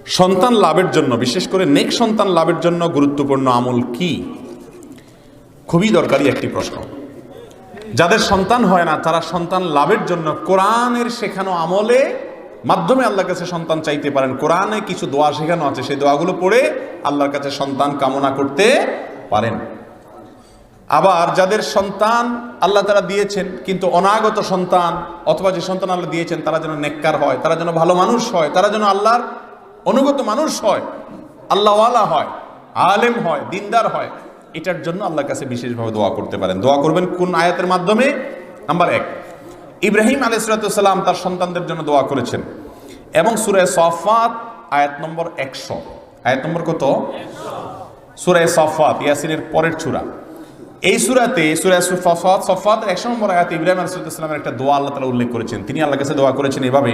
সন্তান লাভের জন্য, বিশেষ করে নেক সন্তান লাভের জন্য গুরুত্বপূর্ণ আমল কি? খুবই দরকারি একটি প্রশ্ন। যাদের সন্তান হয় না তারা সন্তান লাভের জন্য কোরআনের শেখানো আমলে মাধ্যমে আল্লাহর কাছে সন্তান চাইতে পারেন। কোরআনে কিছু দোয়া শেখানো আছে, সেই দোয়াগুলো পড়ে আল্লাহর কাছে সন্তান কামনা করতে পারেন। আবার যাদের সন্তান আল্লাহ তাআলা দিয়েছেন কিন্তু অনাগত সন্তান, অথবা যে সন্তান আল্লাহ দিয়েছেন তারা যেন নেককার হয়, তারা যেন ভালো মানুষ হয়, তারা যেন আল্লাহর অনুগত মানুষ হয়, আল্লাহওয়ালা হয়, আলেম হয়, দিনদার হয়, এটার জন্য আল্লাহর কাছে বিশেষভাবে দোয়া করতে পারেন। দোয়া করবেন কোন আয়াতের মাধ্যমে? নাম্বার 1, ইব্রাহিম আলাইহিস সালাম তার সন্তানদের জন্য দোয়া করেছেন এবং সূরা সাফফাত আয়াত নম্বর 100, আয়াত নম্বর কত? 100। সূরা সাফফাত ইয়াসিনের পরের সূরা। এই সূরাতে সূরা সাফফাতের 100 নম্বর আয়াতে ইব্রাহিম আলাইহিস সালামের একটা দোয়া আল্লাহ তাআলা উল্লেখ করেছেন। তিনি আল্লাহর কাছে দোয়া করেছেন এভাবে,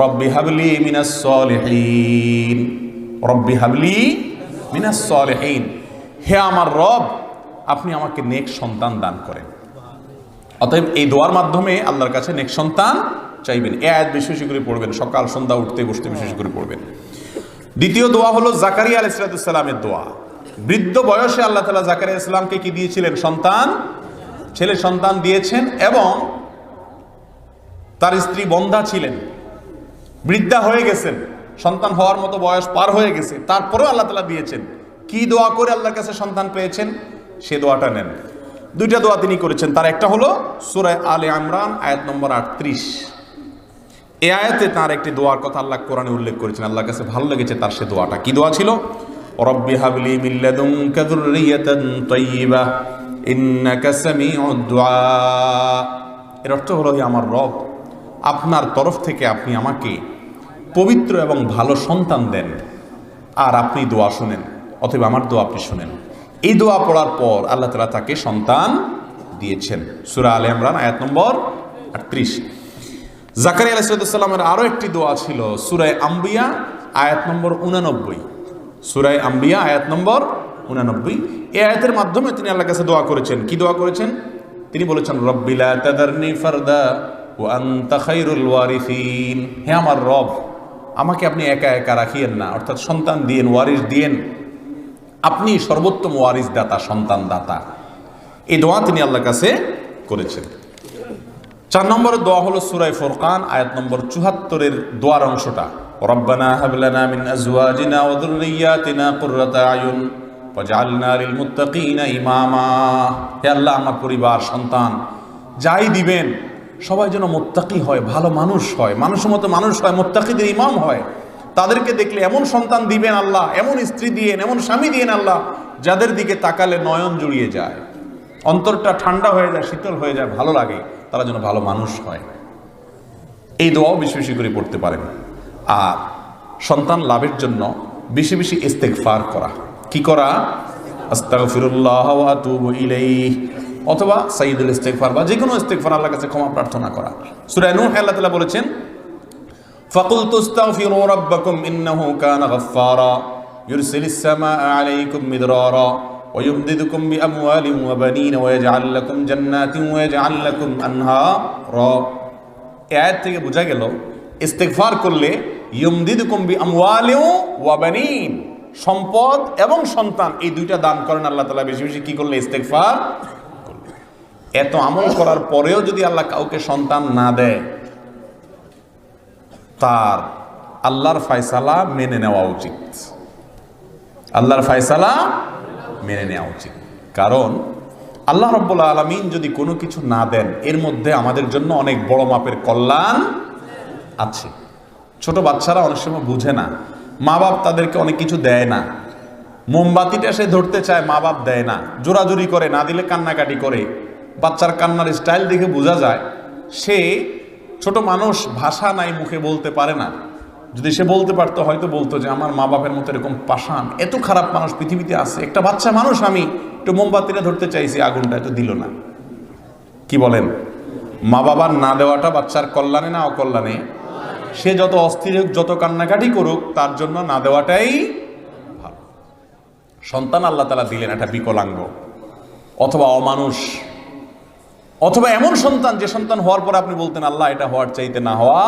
রব্বি হাবলি মিনাস সলিহিন, রব্বি হাবলি মিনাস সলিহিন, হে আমার রব আপনি আমাকে নেক সন্তান দান করেন। অতএব এই দোয়ার মাধ্যমে আল্লাহর কাছে নেক সন্তান চাইবেন। এই আয়াত বেশি বেশি করে পড়বেন, সকাল সন্ধ্যা উঠতে বসতে বেশি করে পড়বেন। দ্বিতীয় দোয়া হলো জাকারিয়া আলাইহিস সালামের দোয়া। বৃদ্ধ বয়সে আল্লাহ তাআলা জাকারিয়া আলাইহিস সালামকে কি দিয়েছিলেন? সন্তান, ছেলে সন্তান দিয়েছেন এবং তার স্ত্রী বন্ধা ছিলেন, বৃদ্ধা হয়ে গেছেন, সন্তান হওয়ার মতো বয়স পার হয়ে গেছে, তারপরেও আল্লাহ তাআলা দিয়েছেন। কি দোয়া করে আল্লাহর কাছে সন্তান পেয়েছেন সে দোয়াটা নেন। দুইটা দোয়া তিনি করেছেন, তার একটা হলো সূরা আলে ইমরান আয়াত নম্বর 38। এই আয়াতে তার একটি দোয়ার কথা আল্লাহ কোরআনে উল্লেখ করেছেন, আল্লাহর কাছে ভালো লেগেছে তার সে দোয়াটা। কি দোয়া ছিল? রব্বি হাবলি মিন লাদুনকা যুররিয়াতান তাইয়্যিবা ইন্নাকা সামিউদ দুআ। এর অর্থ হলো, হে আমার রব আপনার তরফ থেকে আপনি আমাকে পবিত্র এবং ভালো সন্তান দেন আর আপনি দোয়া শুনেন, অথবা আমার দোয়া আপনি শুনেন। এই দোয়া পড়ার পর আল্লাহ তাআলা তাকে সন্তান দিয়েছেন। সূরা আলে ইমরান আয়াত নম্বর 38। জাকারিয়া আলাইহিস সালামের আরো একটি দোয়া ছিল সূরা আম্বিয়া আয়াত নম্বর 89। সূরা আম্বিয়া আয়াত নম্বর 89, এই আয়াতের মাধ্যমে তিনি আল্লাহর কাছে দোয়া করেছেন। কি দোয়া করেছেন? তিনি বলেছেন, রব্বি লা তাদারনি ফারদা ওয়া আনতা খায়রুল ওয়ারিসিন, হে আমার রব আমাকে আপনি একা একা রাখিয়েন না, অর্থাৎ সন্তান দিয়েন, ওয়ারিস দিয়েন, আপনি সর্বোত্তম ওয়ারিস দাতা, সন্তান দাতা। এই দোয়া তিনি আল্লাহর কাছে করেছেন। 4 নম্বরের দোয়া হলো সূরা ফুরকান আয়াত নম্বর 74 দোয়ার অংশটা, রব্বানা হাব লানা মিন আজওয়াজিনা ওয়া যুররিয়াতিনা কুররাতা আয়ুন ওয়াজআলনা লিল মুত্তাকিনা ইমামা, হে আল্লাহ আমার পরিবার সন্তান যাই দিবেন সবাই যেন মুত্তাকি হয়, ভালো মানুষ হয়, মানুষের মতো মানুষ হয়, মুত্তাকিদের ইমাম হয়। তাদেরকে দেখলে এমন সন্তান দিবেন আল্লাহ, এমন স্ত্রী দিয়েন, এমন স্বামী দিয়েন আল্লাহ, যাদের দিকে তাকালে নয়ন জুড়িয়ে যায়, অন্তরটা ঠান্ডা হয়ে যায়, শীতল হয়ে যায়, ভালো লাগে, তারা যেন ভালো মানুষ হয়। এই দোয়াও বেশি বেশি করে পড়তে পারেন। আর সন্তান লাভের জন্য বেশি বেশি ইস্তেগফার করা। কি করা? আস্তাগফিরুল্লাহ ওয়া আতুবু ইলাইহি, অথবা সাইয়্যিদুল ইস্তেগফার বা যে কোনো ইস্তেগফার, আল্লাহর কাছে ক্ষমা প্রার্থনা করা। সূরা নূহ আল্লাহ তাআলা বলেছেন, ফাকুলতু আস্তাগফিরু রাব্বাকুম ইন্নাহু কানা গাফফারা ইউরসিলিস সামাআ আলাইকুম মিদরারা ওয়া ইউমদিদুকুম বিআমওয়ালিন ওয়া বানিনা ওয়া ইয়াজআল লাকুম জান্নাতিন ওয়া ইয়াজআল লাকুম আনহারা। এই আয়াত থেকে বোঝা গেল ইস্তেগফার করলে ইউমদিদুকুম বিআমওয়ালিন ওয়া বানিন, সম্পদ এবং সন্তান এই দুইটা দান করেন আল্লাহ তাআলা বেশি বেশি কি করলে? ইস্তেগফার করলে। এত আমল করার পরেও যদি আল্লাহ কাউকে সন্তান না দেয়, তার আল্লাহর ফয়সালা মেনে নেওয়া উচিত, আল্লাহর ফয়সালা মেনে নেওয়া উচিত। কারণ আল্লাহ রাব্বুল আলামিন যদি কোনো কিছু না দেন, এর মধ্যে আমাদের জন্য অনেক বড় মাপের কল্যাণ আছে। ছোট বাচ্চারা অনেক সময় বুঝে না, মা বাপ তাদেরকে অনেক কিছু দেয় না, মোমবাতিটা সে ধরতে চায়, মা বাপ দেয় না, জোরাজুরি করে, না দিলে কান্নাকাটি করে। বাচ্চার কান্নার স্টাইল দেখে বোঝা যায় সে ছোট মানুষ, ভাষা নাই, মুখে বলতে পারে না। যদি সে বলতে পারতো হয়তো বলতো যে আমার মা বাপের মতো এরকম পাষাণ, এত খারাপ মানুষ পৃথিবীতে আছে, একটা বাচ্চা মানুষ আমি একটু মোমবাতিটা ধরতে চাইছি, আগুনটা এত দিল না। কি বলেন? মা বাবার না দেওয়াটা বাচ্চার কল্যাণে না অকল্যাণে? সে যত অস্থির হোক, যত কান্নাকাটি করুক, তার জন্য না দেওয়াটাই ভালো। সন্তান আল্লাহ তাআলা দিলেন একটা বিকলাঙ্গ অথবা অমানুষ, অথবা এমন সন্তান যে সন্তান হওয়ার পর আপনি বলতেন আল্লাহ এটা হওয়ার চাইতে না হওয়া।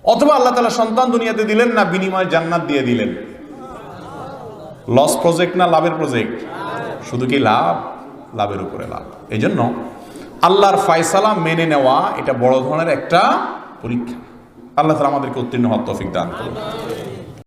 অথবা আল্লাহ তাআলা সন্তান দুনিয়াতে দিলেন না, বিনিময়ে জান্নাত দিয়ে দিলেন। লস প্রজেক্ট না লাভের প্রজেক্ট? শুধু কি লাভ? লাভের উপরে লাভ। এই জন্য আল্লাহর ফয়সালা মেনে নেওয়া এটা বড় ধরনের একটা পরীক্ষা। আল্লাহ তাআলা আমাদেরকে উত্তীর্ণ হওয়ার তৌফিক দান করুন।